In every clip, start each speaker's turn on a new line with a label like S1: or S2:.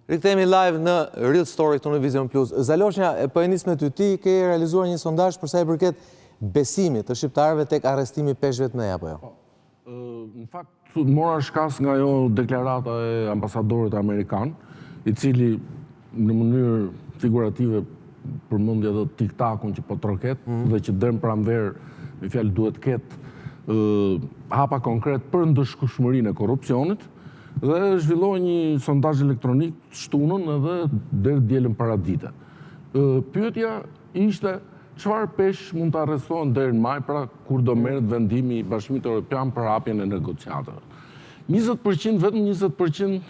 S1: Rikthehemi live në Real Story këtu në Vizion Plus. Zaloshnja, po e nis me ty, ke realizuar një sondazh për sa i përket besimit të shqiptarëve tek arrestimi 5 vjet më apo jo?
S2: Në fakt, mora shkas nga ajo deklarata e ambasadorit amerikan, i cili në mënyrë figurative përmendja edhe tiktakun që po troket dhe që dëm pranver, me fjalë duhet ketë hapa konkret për ndëshkueshmërinë e korrupsionit. Dhe zhvilloi një sondazh elektronik shtunën edhe deri dielën paradite. Pyetja ishte çfarë pesh mund të arrestohen deri në maj, pra kur do merret vendimi i Bashkimit Evropian për hapjen e negociatave. 20%, vetëm 20%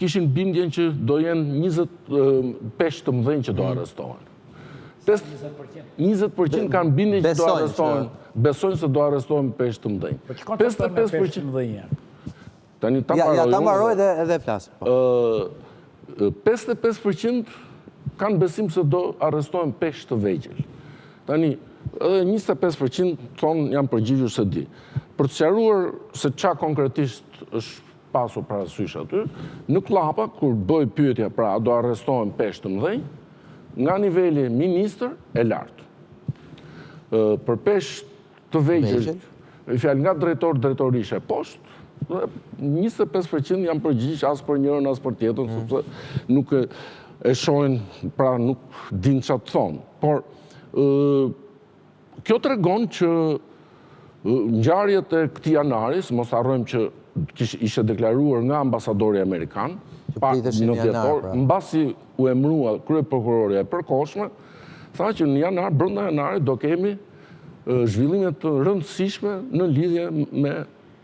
S2: kishin bindjen që do jenë 20 pesh të mëdhenj që do arrestohen. 20% kanë bindjen që do arrestohen, besojnë se do arrestohen pesh të mëdhenj. 55% Tani ta
S1: mbaroj edhe flas.
S2: 55% kanë besim se do arrestohen pesh të vegjël. Tani, edhe 25% thonë janë përgjigjur se di. Për të sqaruar se ç'a konkretisht është pasur parasysh aty, në klapa, kur bëj pyetja pra do arrestohen pesh të mëdhenj, nga niveli ministër e lartë. Për pesh të vegjël, fjalë nga drejtorisha e poshtë, 25% janë përgjigj as për njërën, as për tjetën, sepse nuk e shohin, pra nuk din ç'a të thonë. Por, kjo tregon që ngjarjet e këtij janari, mos harrojmë që ishte deklaruar nga ambasadori amerikan, pa në dhjetor, mbasi u emërua kryeprokurorja e përkohshme, tha që në janar, brenda janarit do kemi zhvillime të rëndësishme në lidhje me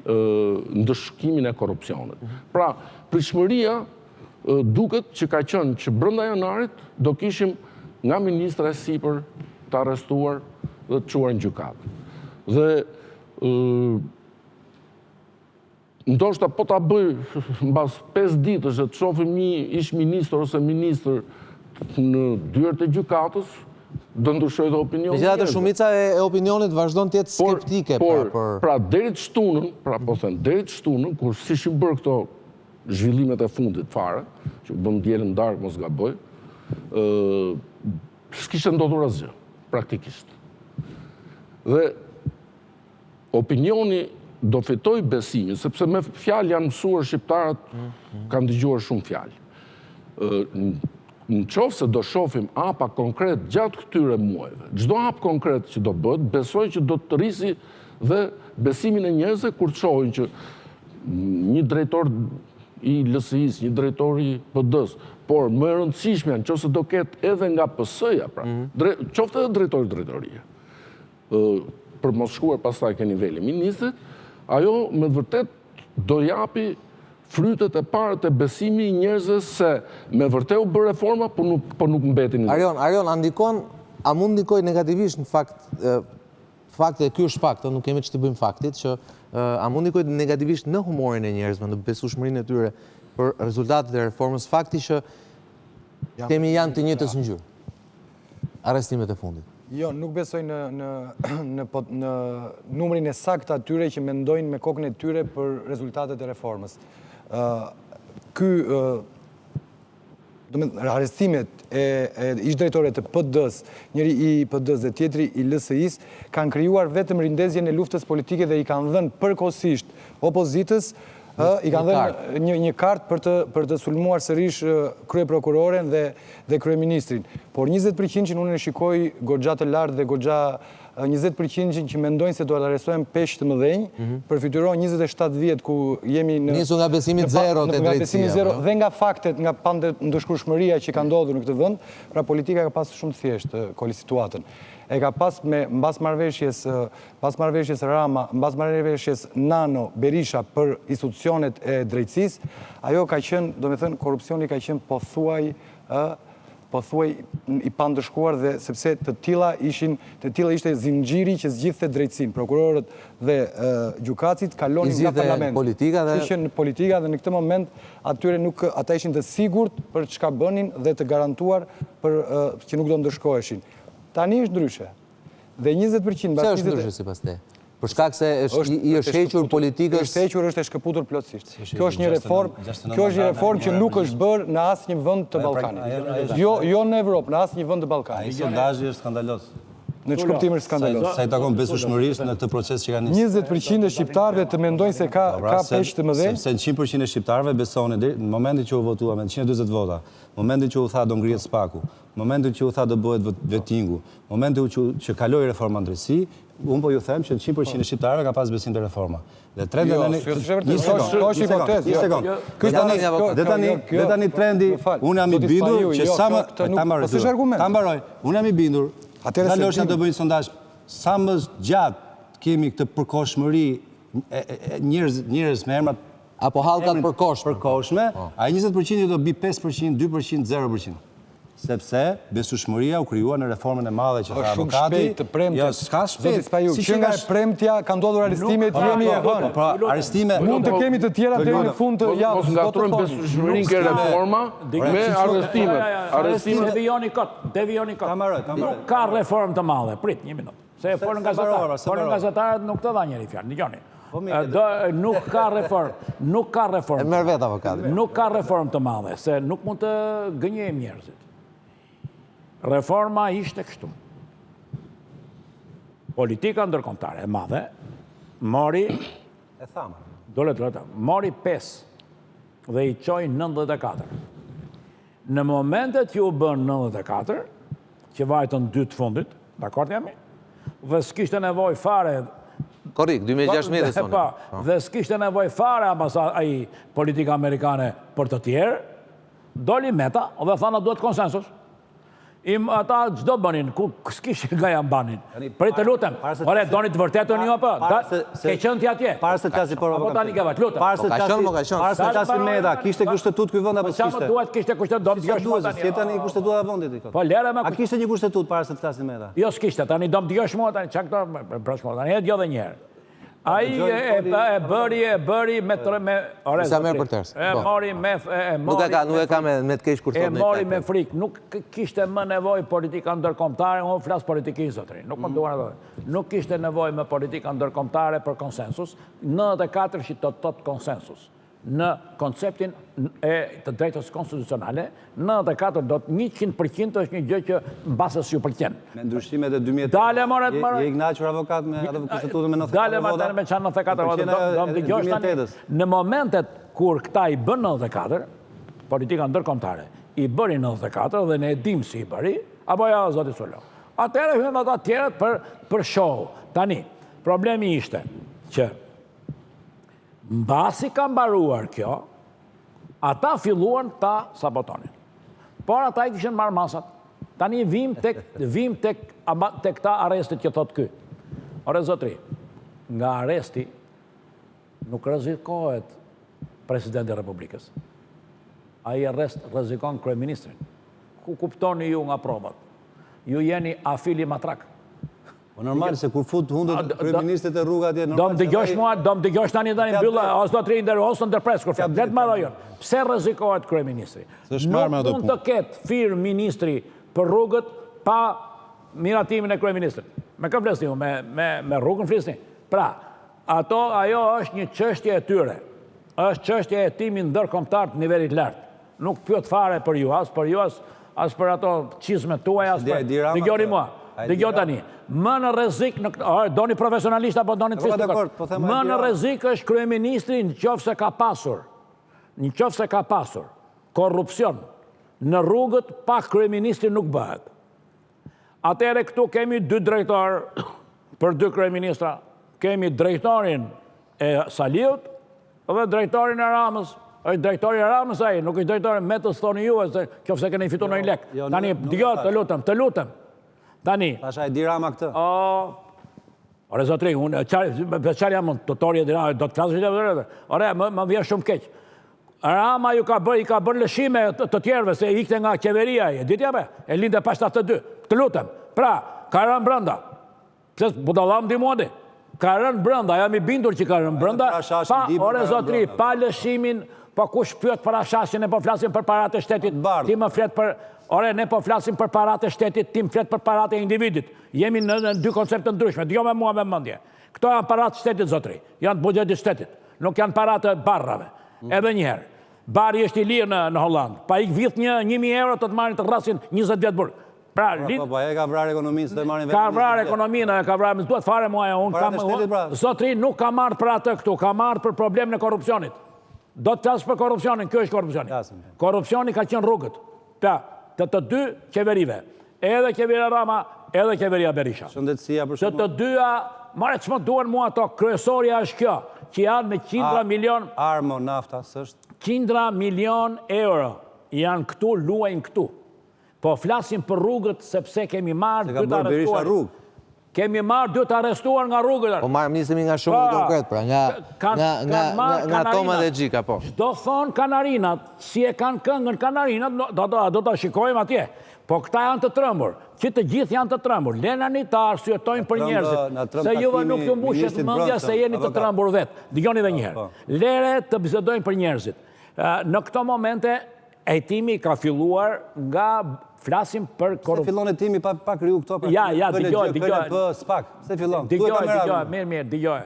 S2: ndëshkimin e korrupsionit. Pra, pritshmëria duket që ka qenë që brenda janarit do kishim nga ministra e sipër të arrestuar dhe të çuar në gjykatë. Dhe ndoshta po ta bëj mbas 5 ditësh të shohim një ish ministër ose ministër në dyert e gjykatës, do ndryshoj dhe opinion.
S1: Megjithatë, shumica e opinionit vazhdon të jetë skeptike.
S2: Pra deri të shtunën, deri të shtunën, kur s'ishin bërë këto zhvillimet e fundit fare, që bëm dielën darkë mos gaboj, s'kishte ndodhur asgjë, praktikisht. Dhe opinioni do fitoj besimin, sepse me fjalë janë mësuar shqiptarët, kanë dëgjuar shumë fjalë. Në qoftë se do shohim hapa konkret gjatë këtyre muajve, çdo hap konkret që do bëhet, besoj që do të rrisi dhe besimin e njerëzve kur të shohin që një drejtor i LSI-se, një drejtor i PD-s, por më e rëndësishmja nëse do ketë edhe nga PS-ja, pra, qoftë edhe drejtori drejtorie. Për mos shkuar pastaj ke niveli ministrit, ajo me vërtet do japi frytet e parë të besimi i njerëzve se me vërtet u bë reforma, por nuk mbetin.
S1: Arion, a mund ndikoj negativisht në fakt e ky është fakt, nuk kemi ç'të bëjmë faktit, që a mund ndikoj negativisht në humorin e njerëzve, në besueshmërinë e tyre për rezultatet e reformës, fakti që kemi janë të njëjtës ngjyrë. Arrestimet e fundit.
S3: Jo, nuk besoj në numrin e saktë atyre që mendojnë me kokën e tyre për rezultatet e reformës. Arrestimet e ish-drejtore të PD-s, njëri i PD-s dhe tjetri i LSI-s, kanë krijuar vetëm rindezjen e luftës politike dhe i kanë dhënë përkohësisht opozitës, i kanë dhënë një kartë për të sulmuar sërish kryeprokuroren dhe kryeministrin. Por 20% që unë e shikoj goxha të lartë dhe goxha 20% që mendojnë se do të arrestohen pesh të mëdhenj, përfituron 27 vjet ku jemi në
S1: nisu nga besimi zero te drejtësia
S3: dhe nga faktet, nga ndëshkueshmëria që ka ndodhur në këtë vend, pra politika ka pasur shumë thjesht situatën. E ka pas me mbas marrëveshjes Rama, mbas marrëveshjes Nano Berisha për institucionet e drejtësisë, ajo ka qenë, domethënë korrupsioni ka qenë pothuaj i pandëshkuar dhe sepse të tilla ishte zinxhiri që zgjidhte drejtësinë. Prokurorët dhe gjykatësit kalonin nga parlamenti. Ishin në politika dhe në këtë moment ata ishin të sigurt për çka bënin dhe të garantuar për që nuk do ndëshkoheshin. Tani është ndryshe. Dhe 20%
S1: Pse është ndryshe sipas te? Për shkak se i është hequr politikës...
S3: Është hequr, është e shkëputur plotësisht. Kjo është një reformë që nuk është bërë në asnjë vend të Ballkanit. Jo në Evropë, në asnjë vend të Ballkanit.
S4: Ai sondazhi është skandalos.
S3: Në çuptim është skandalos.
S4: Sa i takon besueshmërisht në këtë proces që kanë
S3: 20% e shqiptarëve të mendojnë se ka pesh të mëdhenj.
S4: Se 100% e shqiptarëve besonin në momentin që u votua me 140 vota, në momentin që u tha do ngrihet Spaku, në momentin që u tha do bëhet vetingu, në momentin që kaloi reforma ndërsi, unë po ju them që 100% e shqiptarëve ka pas besim te reforma. Dhe trendi dhe tani trendi, unë jam i bindur që sa më ta mbaroj. Unë jam i bindur Zaloshnja do bëjnë sondazh sa më gjatë kemi këtë përkohshmëri njerëz me emrat
S1: apo hallkat
S4: përkohshme, ai 20% do bi 5%, 2%, 0%. Sepse besueshmëria u krijua në reformën e madhe që tha avokati.
S3: Jo, s'ka shpejt. Spahiu, që nga e premtja ka ndodhur arestimet, jemi e hënë.
S4: Pra, arestime
S3: mund të kemi të tjera deri në fund të javës.
S2: Mos ngatrojmë besueshmërinë ke reforma me arrestimet.
S5: Arrestimet devijoni kot. Nuk ka reformë të madhe. Prit një minutë. Se por nga gazetarët nuk të dha njëri fjalë. Dëgjoni. Nuk ka reformë. Nuk ka reformë.
S1: E merr vet avokati.
S5: Nuk ka reformë të madhe, se nuk mund të gënjejmë njerëzit. Reforma ishte kështu. Politika ndërkombëtare e madhe mori mori 5 dhe i çoi 94. Në momentet që u bën 94, që vajtën 2 të fundit, dakord jemi? Dhe s'kishte nevojë fare
S1: korrekt, 2016 thonë.
S5: Dhe s'kishte nevojë fare ai politika amerikane për të tjerë, doli Meta dhe thanë duhet konsensus. Ata çdo bënin, ku s'kishin nga janë banin. Prit të lutem, ore, doni të vërtetën ju apo? Ke qenë ti atje?
S4: Para se të qasi por
S5: apo tani ke vaj, lutem.
S4: Para se të qasi Meta, kishte kushtetut ky vend apo s'kishte?
S5: Çfarë duhet kishte kushtetut, do të dëgjosh
S4: tani. Si tani kushtetua e vendit i.
S5: Po lere me.
S4: A kishte një kushtetut para se të qasi Meta?
S5: Jo s'kishte, tani do të dëgjosh mua tani, çka këto brashkë tani, edhe dhe një herë. Ai e bëri me ore.
S1: Sa merr për tërës. Nuk e ka me të keq kur thonë.
S5: E mori me frikë, nuk kishte më nevojë politika ndërkombëtare, unë flas politikisht zotëri, nuk më duan ato. Nuk kishte nevojë me politika ndërkombëtare për konsensus, 94 që tot konsensus. Në konceptin e të drejtës konstitucionale, 94 do të 100% është një gjë që mbasës ju pëlqen.
S4: Me ndryshimet e 2000.
S5: Dale more.
S4: Je i kënaqur avokat me atë kushtetutën me 94 vota.
S5: Dale more me çan 94 vota. Do të dëgjosh tani. Në momentet kur këta i bën 94, politika ndërkombëtare, i bëri 94 dhe ne e dim si i bëri, apo ja zoti Sulo. Atëherë hyn ata të tjerët për show. Tani, problemi ishte që mbasi ka mbaruar kjo, ata filluan ta sabotonin. Por ata i kishin marrë masat. Tani vim tek ta arrestit që thot ky. Ore zotri, nga arresti nuk rrezikohet presidenti i Republikës. Ai arrest rrezikon kryeministrin. Ku kuptoni ju nga provat? Ju jeni afili matrak.
S4: Po normal se kur fut hundët kryeministët e rruga atje
S5: normal. Do më dëgjosh tani mbylla, as do të rinder ose ndërpres kur flet. Let marrë ajo. Pse rrezikohet kryeministri? Nuk mund të ketë firmë ministri për rrugët pa miratimin e kryeministrit. Me kë flasni ju? Me rrugën flisni? Pra, ajo është një çështje e tyre. Është çështje e timit ndërkombëtar të nivelit lart. Nuk pyet fare për ju, as për ato çizmet tuaja, as për. Dëgjoni mua. Dëgjoj tani. Më në rrezik, doni profesionalisht apo doni të fisnikot? Më në rrezik është kryeministri nëse ka pasur korrupsion në rrugët, pa kryeministri nuk bëhet. Atëherë këtu kemi 2 drejtorë për 2 kryeministra. Kemi drejtorin e Saliut dhe drejtorin e Ramës. Është drejtori i Ramës ai, nuk është drejtori Metës thoni ju, nëse keni fituar ndonjë lek. Tani dëgjoj, të lutem. Tani.
S4: Pastaj di Rama këtë.
S5: Ore zotri, unë çfarë jam tutori e Rama, do të flasësh. Ore, më vjen shumë keq. Rama i ka bërë lëshime të tjerëve se ikte nga qeveria ai, ditë apo? E lindë pas 72. Të lutem. Pra, ka rënë brenda. Pse budallam di mundi? Ka rënë brenda, jam i bindur që ka rënë brenda. Ore zotri, pa lëshimin, po kush pyet për ashashin e po flasim për paratë e shtetit. Ti më flet për ore, ne po flasim për paratë e shtetit, ti më flet për paratë e individit. Jemi në 2 koncepte ndryshme. Dëgjoj me mua me mendje. Këto janë parat shtetit, zotri. Janë buxhetit shtetit. Nuk janë parat e barrave. Edhe njëherë. Bari është i lirë në Hollandë. Pa ik vit 1.000 euro të marrin të rrasin 20 vjet burg. Pra,
S4: e ka vrarë ekonomisë dhe marrin
S5: ka vrarë ekonominë, ka vrarë, më duhet fare muaja, zotri nuk ka marrë për atë këtu, ka marrë për problemin e korrupsionit. Do të flasë për korrupsionin, kjo është korrupsioni. Korrupsioni ka qenë rrugët. Të dy qeverive, edhe qeveria Rama, edhe qeveria Berisha.
S4: Shëndetësia për shumë.
S5: Të dyja, mare që më duen mua ato, kryesorja është kjo, që janë me 100 milion...
S4: Armo, nafta, sështë?
S5: 100 milion euro janë këtu, luajnë këtu. Po flasim për rrugët, sepse kemi marrë dy të arrestuar. Kemi marrë dy të arrestuar nga rrugët.
S1: Po marrë misemi nga shumë konkret, pra, nga Toma dhe Gjika, po.
S5: Do thonë kanarinat, si e kanë këngën kanarinat, do të shikojmë atje. Po këta janë të trëmbur, që të gjithë janë të trëmbur. Lenani të arsyetojnë për njerëzit, se juve nuk ju mbushet mendja se jeni të trëmbur vetë. Dëgjoni edhe një herë. Lere të bisedojnë për njerëzit. Në këto momente, hetimi ka filluar nga flasim për korupcion.
S4: Se fillon hetimi pa kriju këto?
S5: Ja, dëgjoj.
S4: Spak, se fillon?
S5: Dëgjoj, mirë, dëgjoj.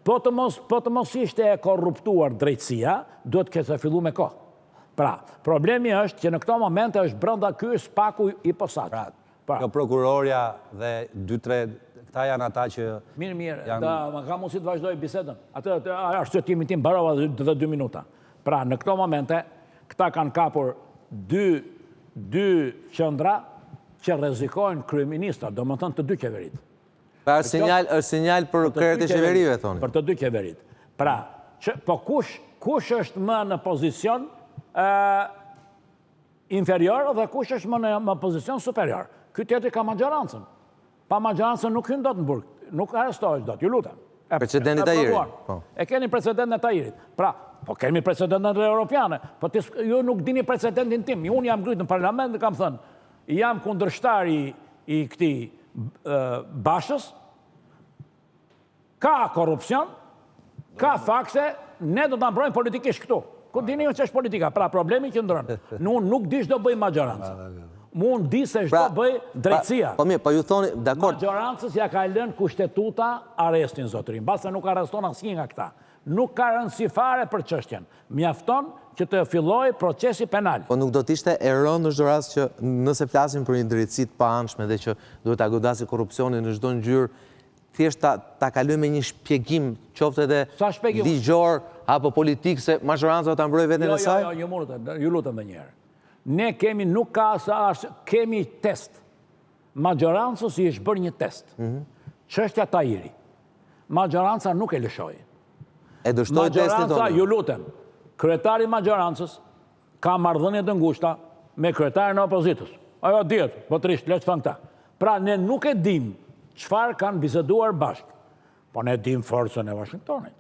S5: Po të mos ishte e korruptuar drejtësia, duhet këtë fillu me kohë. Pra, problemi është që në këto momente është brenda ky Spaku i posaçëm.
S4: Kjo Prokurorja dhe 2-3, këta janë ata që...
S5: Mirë, më ka mundësi të vazhdoj bisedën. Atë arsyetimin tim mbarova dhe 2 minuta. Pra, në këto momente, këta kanë kapur dy qendra që rrezikojnë kryeministrat, do më thënë të dy qeverit.
S1: Pra, është sinjal për krerët e qeverive, thoni?
S5: Për të dy qeverit. Pra, po kush është më në pozicion inferior dhe kush është më në pozicion superior? Ky tjetri ka maggjorancën. Pa maggjorancën nuk hyn dot në burg, nuk arrestohet dot, ju lutem.
S1: Precedentit Tahirit.
S5: E keni precedentin e Tahirit. Pra, po kemi precedentin europiane, po ju nuk dini precedentin tim. Unë jam ngritur në parlament dhe kam thënë, jam kundërshtar i këtij Bashës, ka korrupsion, ka fakse, ne do ta mbrojmë politikisht këtu. Ku dini që është politika? Pra, problemi që ndron. Unë nuk di ç'do bëj maggjorancë. Unë di se ç'do bëj drejtësia.
S1: Po mirë, po ju thoni, dakord.
S5: Maggjorancës ja ka lënë kushtetuta arrestin, zotrin. Mbase nuk arreston asnjë nga këta. Nuk ka rëndësi fare për çështjen. Mjafton që të fillojë procesi penal.
S1: Po nuk do të ishte e rëndë në çdo rast që nëse flasim për një drejtësi të paanshme dhe që duhet ta godasi korrupsionin në çdo ngjyrë, thjesht ta kalojmë me një shpjegim, qoftë edhe ligjor apo politik, se maggjoranca ta mbrojë veten e saj?
S5: Jo, ju lutem edhe një herë. Ne kemi, nuk ka kemi test. Maggjorancës i është bërë një test. Çështja Tahiri. Maggjoranca nuk e lëshoi.
S1: E dështoi testin tonë.
S5: Ju lutem, kryetari i maggjorancës ka marrëdhënie të ngushta me kryetarin e opozitës. Ajo dihet, botërisht, le të thonë këta. Pra, ne nuk e dim çfarë kanë biseduar bashkë. Po ne dim forcën e Washingtonit.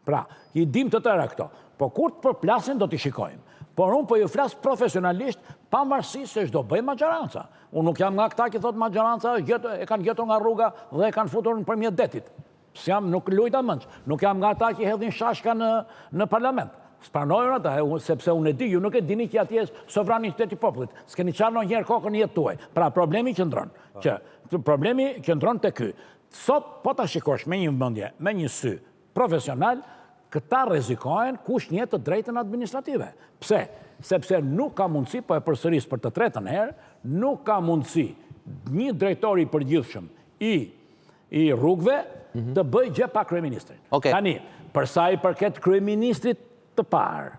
S5: Pra, i dim të tëra këto. Po kur të përplasin do t'i shikojmë. Por unë po ju flas profesionalisht, pavarësisht se ç'do bëj maggjoranca. Unë nuk jam nga këta që thotë maggjoranca e kanë gjetur nga rruga dhe e kanë futur nëpërmjet detit. Nuk lujta mënç. Nuk jam nga ata që hedhin shashka në parlament. S'pranojnë ata, sepse unë e di, ju nuk e dini që atje është sovraniteti i popullit. S'keni çarë ndonjëherë kokën në jetë tuaj. Pra, problemi qëndron te ky. Sot po ta shikosh me një vëmendje, me një sy profesional, këta rrezikojnë kush një të drejtën administrative. Pse? Sepse nuk ka mundësi, po e përsëris për të tretën herë, nuk ka mundësi një drejtor i përgjithshëm i rrugëve të bëj gjë pa kryeministrin. Tani, për sa i përket kryeministrit të parë,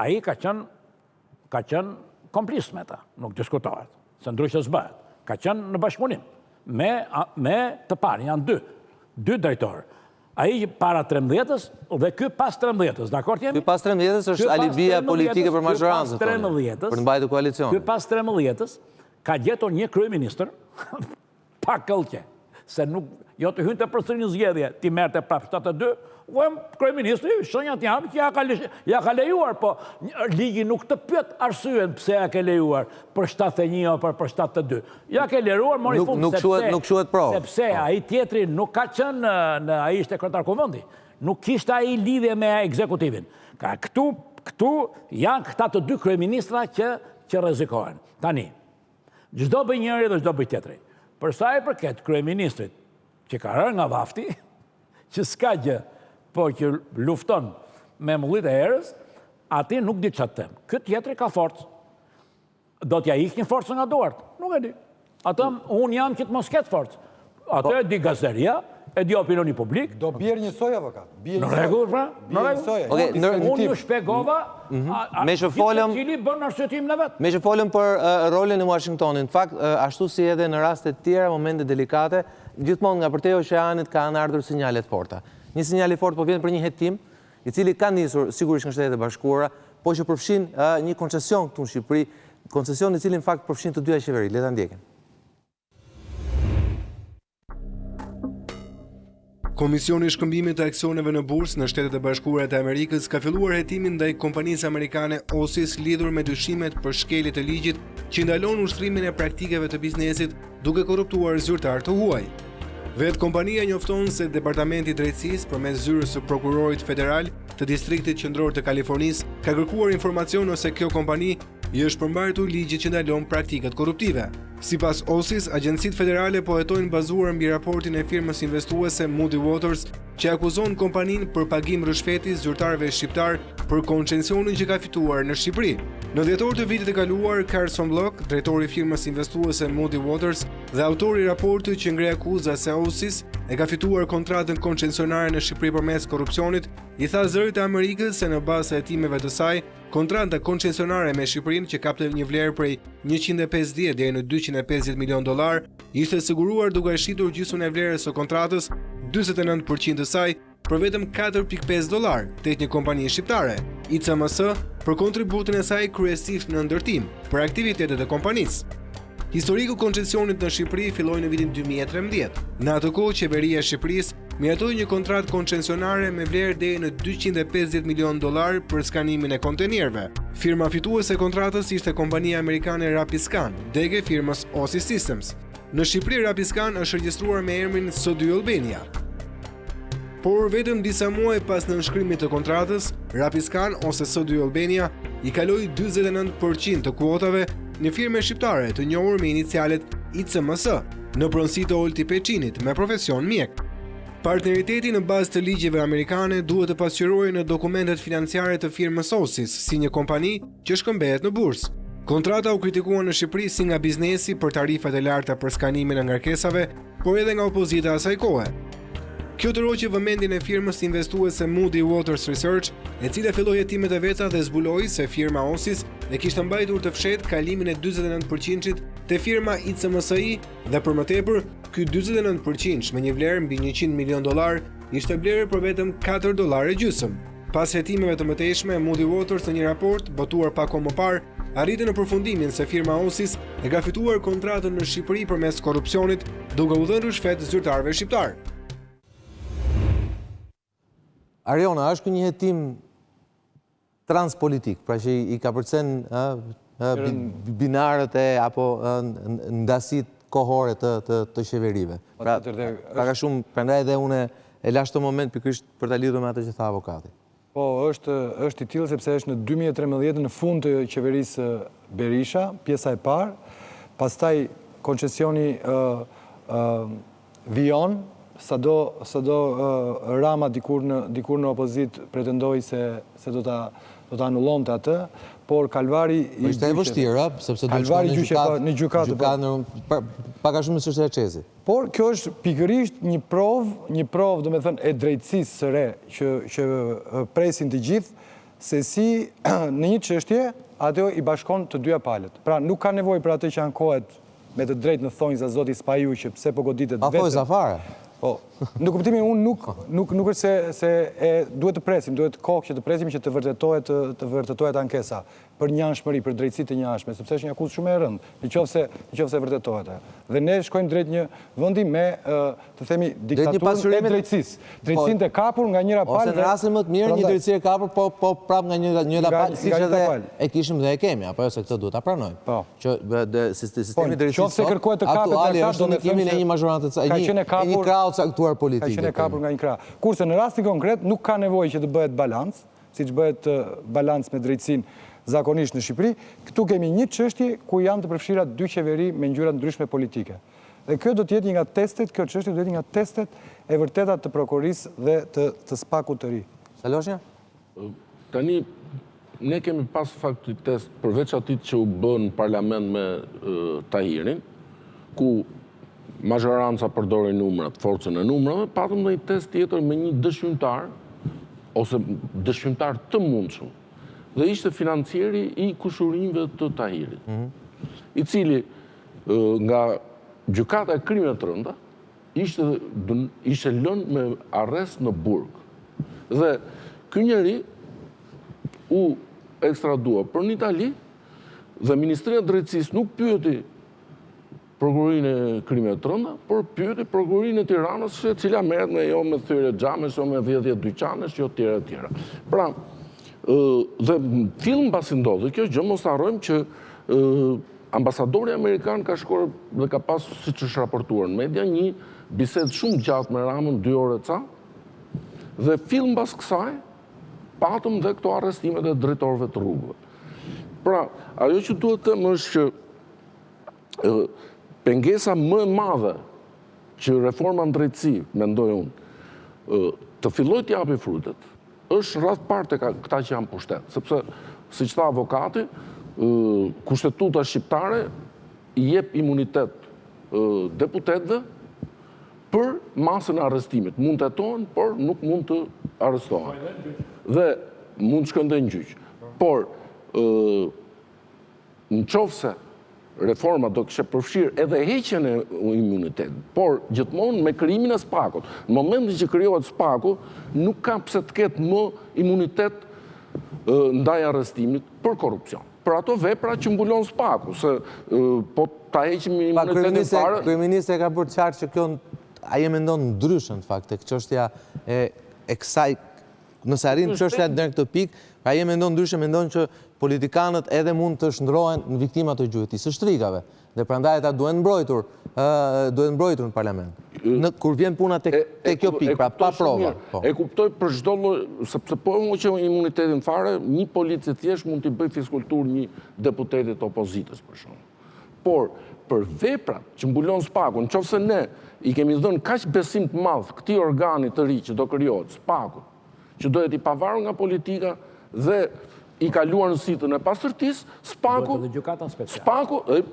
S5: ai ka qenë komplic me ta, nuk diskutohet, se ndryshe s'bëhet. Ka qenë në bashkëpunim me të parë, janë dy drejtorë. Ai para 13-ës dhe ky pas 13-ës, dakord jemi?
S1: Ky pas 13-ës është alibia politike për maggjorancën, për mbajtur koalicionin.
S5: Ky pas 13-ës ka gjetur një kryeministër pa këllqe, se nuk jo të hynte përsëri në zgjedhje, ti merrte prapë 72, kryeministri, shenjat janë që ja ka lejuar, po ligji nuk të pyet arsyen pse ja ke lejuar për 71 apo për 72. Ja ke lejuar mori fund
S1: nuk quhet provë.
S5: Sepse ai tjetri nuk ka qenë ai ishte kryetar kuvendi. Nuk kishte ai lidhje me ekzekutivin. Ka këtu janë këta të dy kryeministra që rrezikohen. Tani, çdo bëj njëri dhe çdo bëj tjetri. Për sa i përket kryeministrit që ka rënë nga vafti, që s'ka gjë, po që lufton me mullit e erës, ati nuk di që të tem. Këtë tjetëri ka forcë. Do t'ja ikë një forcë nga duart. Nuk e di. Atëm, unë jam që të mos ketë forcë. Atë e di gazeteria, e di opinioni publik.
S3: Do bjerë një soj, avokat?
S5: Në regullë, pra? Në regullë. Unë ju shpegova cili bën arsyetim në vetë.
S1: Me që folëm për rolin e Washingtonit, në fakt, ashtu si edhe në rastet tjera, momente delikate, gjithmonë nga përtej oqeanit kanë ardhur sinjalet forta. Një sinjal i fort po vjen për një hetim, i cili ka nisur sigurisht në Shtetet e Bashkuara, po që përfshin një koncesion këtu në Shqipëri, koncesion i cili në fakt përfshin të dyja qeveri. Le ta ndjekim.
S6: Komisioni i shkëmbimit të aksioneve në bursë në Shtetet e Bashkuara të Amerikës ka filluar hetimin ndaj kompanisë amerikane OSIS lidhur me dyshimet për shkelje të ligjit që ndalon ushtrimin e praktikave të biznesit duke korruptuar zyrtar të huaj. Vetë kompania njofton se Departamenti i Drejtësisë përmes zyrës së Prokurorit Federal të Distriktit Qendror të Kalifornisë ka kërkuar informacion nëse kjo kompani i është përmbartur ligjit që ndalon praktikat korruptive. Sipas OSIS, agjencitë federale po hetojnë bazuar mbi raportin e firmës investuese Moody Waters që akuzon kompaninë për pagim rishfeti zyrtarëve shqiptar për koncesionin që ka fituar në Shqipëri. Në dhjetor të vitit të kaluar, Carson Block, drejtori i firmës investuese Moody Waters dhe autori i raportit që ngre akuza se OSIS e ka fituar kontratën koncesionare në Shqipëri përmes korrupsionit, i tha zërit e Amerikës se në bazë të hetimeve të saj, kontrata koncesionare me Shqipërinë që kapte një vlerë prej 150 deri në 250 milion dollar, ishte siguruar duke shitur gjysmën e vlerës së kontratës, 49% të saj, për vetëm 4.5 dollar tek një kompani shqiptare, ICMS, për kontributin e saj kryesisht në ndërtim për aktivitetet e kompanisë. Historiku koncesionit në Shqipëri filloi në vitin 2013. Në atë kohë, qeveria e Shqipërisë mirëtoi një kontratë koncesionare me vlerë deri në 250 milion dollar për skanimin e kontenierëve. Firma fituese e kontratës ishte kompania amerikane Rapiscan, dege firmës OSIS Systems. Në Shqipëri Rapiscan është regjistruar me emrin Sulo Albania. Por vetëm disa muaj pas nënshkrimit të kontratës, Rapiscan ose Sulo Albania i kaloi 49% të kuotave një firme shqiptare të njohur me inicialet ICMS në pronësi të Olti Peçinit me profesion mjek. Partneriteti në bazë të ligjeve amerikane duhet të pasqyrojë në dokumentet financiare të firmës OSIS si një kompani që shkëmbehet në bursë. Kontrata u kritikua në Shqipëri si nga biznesi për tarifat e larta për skanimin e ngarkesave, por edhe nga opozita asaj kohe. Kjo të roqi vëmendjen e firmës investuese Moody Waters Research, e cila filloi hetimet e veta dhe zbuloi se firma OSIS e kishte mbajtur të fshehtë kalimin e 49% te firma ICMSI dhe për më tepër, ky 49% me një vlerë mbi 100 milion dollar ishte blerë për vetëm 4 dollarë gjysmë. Pas hetimeve të mëtejshme, Moody Waters në një raport botuar pak kohë më parë, arriti në përfundimin se firma OSIS e ka fituar kontratën në Shqipëri përmes korrupsionit, duke u dhënë rishfet zyrtarëve shqiptar.
S1: Ariona, është një hetim transpolitik, pra që i ka përcen binarët e apo ndasit kohore të qeverive. Pra ka shumë, prandaj edhe une e lash të moment pikërisht për ta lidhur me atë që tha avokati.
S3: Po, është i tillë sepse është në 2013 në fund të qeverisë Berisha, pjesa e parë, pastaj koncesioni Vizion, sado Rama dikur në opozit pretendoi se do ta anullonte atë, por kalvari i
S1: është e vështirë, sepse do të shkojë
S3: në gjykatë
S1: pak a shumë s'është e çezi.
S3: Por kjo është pikërisht një provë, domethënë, e drejtësisë së re që presin të gjithë se si në një çështje ajo i bashkon të dyja palët. Pra nuk ka nevojë për atë që ankohet me të drejtë në thonjza zoti Spahiu që pse po goditet vetëm.
S1: Pa thonjza fare.
S3: Po, në kuptimin unë nuk është se duhet të presim, duhet kohë që të presim që të vërtetohet ankesa për njanshmëri, për drejtësi të njanshme, sepse është një akuzë shumë e rëndë, nëse vërtetohet. Dhe ne shkojmë drejt një vendi me, të themi, diktaturën e drejtësisë. Drejtësinë të kapur nga njëra palë.
S1: Ose në rastin më të mirë një drejtësi e kapur, po prap nga njëra palë, siç edhe e kishim dhe e kemi, apo se këtë duhet ta pranojmë.
S3: Po.
S1: Që sistemi drejtësisë aktuali është në kimin e një mazhorantë, një krau caktuar politike.
S3: Ka qenë kapur nga një krah. Kurse në rastin konkret nuk ka nevojë që të bëhet balancë, siç bëhet balancë me drejtësinë zakonisht në Shqipëri. Këtu kemi një çështje ku janë të përfshira dy qeveri me ngjyra ndryshme politike. Dhe kjo do t'jetë një nga testet, kjo çështje do t'jetë një nga testet e vërteta të prokurorisë dhe të Spakut të ri.
S1: Zaloshnja?
S2: Tani, ne kemi pas fakti test, përveç atit që u bën në parlament me Tahirin, ku mazhoranca përdori numrat, forcën e numrave, patëm dhe një test tjetër me një dëshmimtar, ose dëshmimtar të mundshëm, dhe ishte financieri i kushurimeve të Tahirit, i cili nga gjykata e krimeve të rënda ishte lënë me arrest në burg. Dhe ky njeri u ekstradua për në Itali dhe Ministria e Drejtësisë nuk pyeti Prokurorinë e krimeve të rënda, por pyeti Prokurorinë e Tiranës, e cila merret me jo me thyrje xhamesh, jo me 10 dyqanesh, jo tjera tjera. Pra, dhe film pasi ndodhi kjo gjë, mos harrojmë që ambasadori amerikan ka shkuar dhe ka pas, siç është raportuar në media, një bisedë shumë gjatë me Ramën, 2 orë ca, dhe film pas kësaj patëm dhe këto arrestimet e drejtorëve të rrugëve. Pra, ajo që duhet të them është që pengesa më e madhe që reforma në drejtësi, mendoj unë, të filloj të japi frutet, është rreth parë këta që janë pushtet. Sepse, siç tha avokati, kushtetuta shqiptare i jep imunitet deputetëve për masën e arrestimit. Mund të hetohen, por nuk mund të arrestohen. Dhe mund të shkojnë në gjyq. Por, në qofse reforma do kishte përfshirë edhe heqjen e imunitetit, por gjithmonë me krijimin e Spakut. Në momentin që krijohet Spaku, nuk ka pse të ketë më imunitet ndaj arrestimit për korrupsion. Për ato vepra që mbulon Spaku, se po ta heqim imunitetin fare.
S1: Kryeministri ka bërë qartë që kjo ai e mendon ndryshën në fakt tek çështja e kësaj. Nëse arrin çështja deri këtë pikë, ai e mendon ndryshe, mendon që politikanët edhe mund të shndrohen në viktima të gjuetisë së shtrigave, dhe prandaj ata duhen mbrojtur në parlament. Kur vjen puna tek kjo pikë, pra pa prova.
S2: E kuptoj për çdo lloj, sepse po që imunitetin fare, një polic i thjesht mund t'i bëj fiskultur një deputetit të opozitës për shembull. Por për veprat që mbulon Spakun, nëse ne i kemi dhënë kaq besim të madh këtij organi të ri që do krijohet, Spakut, që dohet i pavarur nga politika dhe i kaluar në sitën e pastërtisë, Spaku,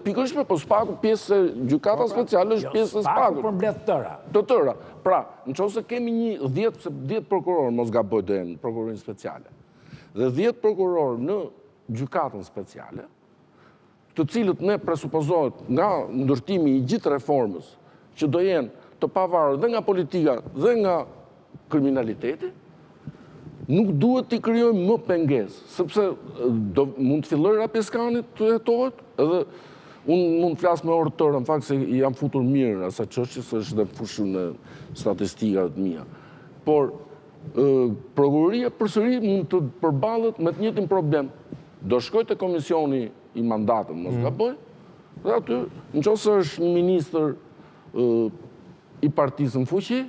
S2: pikërisht po Spaku pjesë e gjykata speciale është pjesë e Spakut.
S5: Për mbledh tëra.
S2: Të tëra. Pra, nëse kemi një 10 prokurorë, mos gaboj dhe në prokurorinë speciale, dhe 10 prokurorë në gjykatën speciale, të cilët ne presupozohet nga ndërtimi i gjithë reformës, që do jenë të pavarur dhe nga politika dhe nga kriminaliteti, nuk duhet t'i krijojmë më pengesë, sepse mund të filloj rapjeskanit të hetohet, edhe unë mund të flas me orë tërë, në fakt se jam futur mirë asa çështje, se është dhe fushën në statistikat mia. Por Prokurorja përsëri mund të përballet me të njëjtin problem. Do shkoj te komisioni i mandatëm, mos gaboj, dhe aty, nëse është një ministër i partisë në fuqi,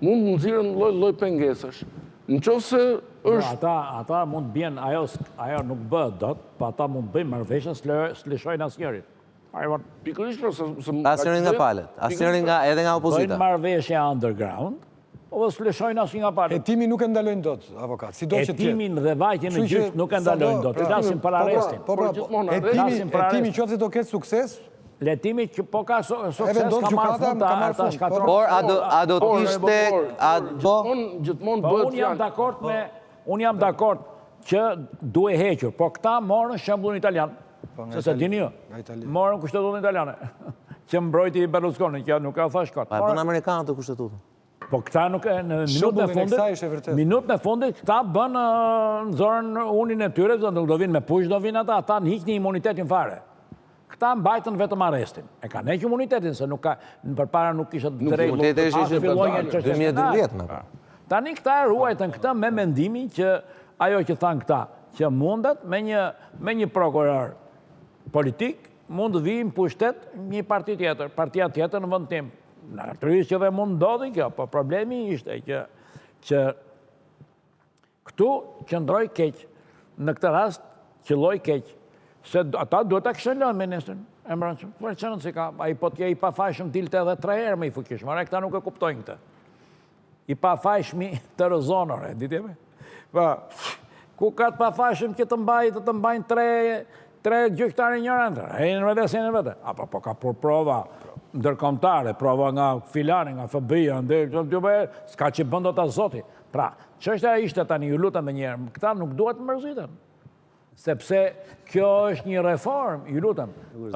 S2: mund të nxirren lloj pengesash. Nëse është...
S5: Ata mund të bjen, ajo nuk bëhet dot, pa ata mund të bëjnë marrëveshje, s'lëshojnë asnjërit.
S2: Pikërisht
S1: asnjëri nga palet, asnjëri edhe nga opozita.
S5: Bëjnë marrëveshje underground, ose s'lëshojnë asnjë nga palet.
S3: Hetimin nuk e ndalojnë dot, avokat, sido që tjetë.
S5: Hetimin dhe vajtjen në gjyq nuk e ndalojnë dot, flasin për arrestin.
S3: Hetimi qoftë do ketë sukses,
S5: letimi që po ka sukses ka marrë fund ata shkatron.
S1: Por a do të ishte...
S2: Gjithmonë bëhet
S5: fjalë. Unë jam dakord që duhet hequr, po këta morën shembullin italian. Se dini ju, morën kushtetutën italiane. Që mbrojti Berlusconi, që nuk ka thash kot.
S1: Pa bën amerikanët të kushtetutën.
S5: Po këta nuk në minutën e fundit këta bën në zorën unin e tyre, nuk do vinë me push, do vinë ata në hiqni imunitetin fare. Këta mbajtën vetëm arrestin. E kanë hequr imunitetin, se nuk ka, përpara nuk kishte drejt.
S1: Imuniteti ishte 2012.
S5: Tani këta e ruajtën këtë me mendimin që ajo që thanë këta, që mundet me një prokuror politik, mund të vijë në pushtet një parti tjetër, partia tjetër në vend tim. Natyrisht që dhe mund ndodhi kjo, po problemi ishte që këtu qëndroi keq, në këtë rast qëlloi keq. Se ata duhet ta kishin lënë ministrin. E më rëndë, për që nënë si ka, a i po t'je i pafajshëm dilte edhe 3 herë me i fuqish, mare këta nuk e kuptojnë këtë. I pafajshmi të rëzonore, ditjeve. Ku ka të pafajshëm që të mbajnë 3 gjyqtare njërë ndër, e në vete, se në vete. Apo po ka për prova ndërkombëtare, prova nga filani, nga FBI-a, s'ka që bëndo të zoti. Pra, çështja ishte tani, ju lutem edhe një herë, këta nuk duhet të mërziten. Sepse kjo është një reform, ju lutem,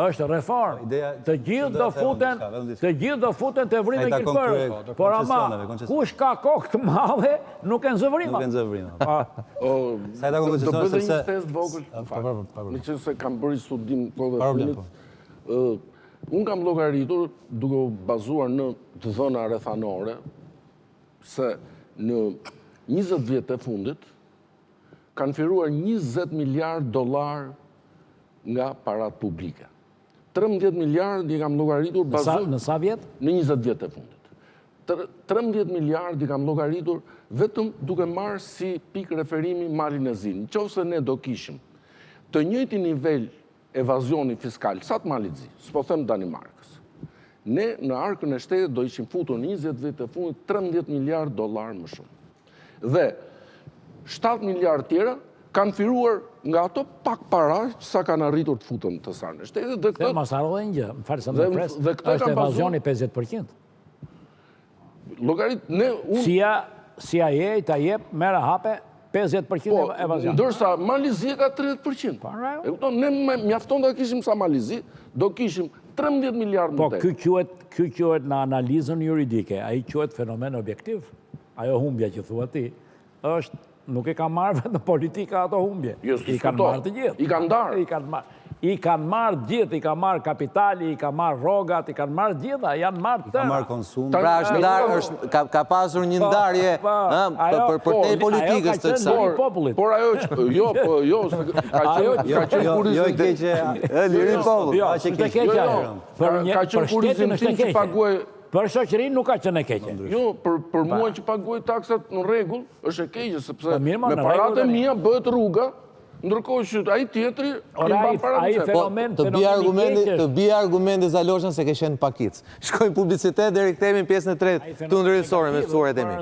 S5: është reform. Të gjithë do futen të vrimë e kirpërë. Por ama, kush ka kokë të madhe, nuk e në zëvrima.
S2: Do bëdhe një test vogël, në që se kam bërë studim kohë dhe frimit, unë kam llogaritur duke u bazuar në të dhëna rrethanore, se në 20 vjet e fundit, kanë firuar $20 miliard nga parat publike. 13 miliard i kam llogaritur bazuar...
S5: Në sa vjet?
S2: Në 20 vjet e fundit. 13 miliard i kam llogaritur vetëm duke marrë si pikë referimi malin e Zi. Nëse ne do kishim të njëjtin nivel evazioni fiskal, sa të Malit Zi, s'po them Danimarkës. Ne në arkën e shtetit do ishim futur në 20 vjet e fundit $13 miliard më shumë. Dhe 7 miliard tjera kanë firuar nga ato pak para që sa kanë arritur të futën të sarë në shtetit.
S5: Dhe mas arrodhe një gjë, më falë se më pres, është evazioni 50%.
S2: Llogarit, ne...
S5: CIA ta jep, merë hape, 50% evazion.
S2: Ndërsa Malizi ka 30%. Ne mjafton të kishim sa Malizi, do kishim 13 miliard në
S5: tek. Po, ky quhet në analizën juridike, ai quhet fenomen objektiv. Ajo humbja që thua ti, është nuk i ka marrë vetë në politika ato humbje. I kanë marrë të gjithë.
S2: I kanë darë.
S5: I kanë marrë gjithë, i ka marrë kapitali, i ka marrë rogat, i kanë marrë gjitha, janë marrë të...
S4: I ka marrë konsum.
S1: Pra është ndarë, ka pasur një ndarje për te politikës të kësaj.
S2: Por ajo që... Jo, ka qenë kurizim...
S4: Jo, i keqe... Lirin popull.
S5: Jo, është e keqe.
S2: Ka qenë kurizim tim që paguaj...
S5: Për shoqërinë nuk ka qenë e keqe.
S2: Jo, për mua që paguaj taksat në rregull, është e keqe, sepse me paratë e mia bëhet rruga, ndërkohë që ai tjetri i mban paratë.
S1: Të bie argumente Zaloshnja se ke qenë pakic. Shkojmë publicitet deri kthehemi në pjesën e tretë, tu ndërhisore me mësuarit e mi.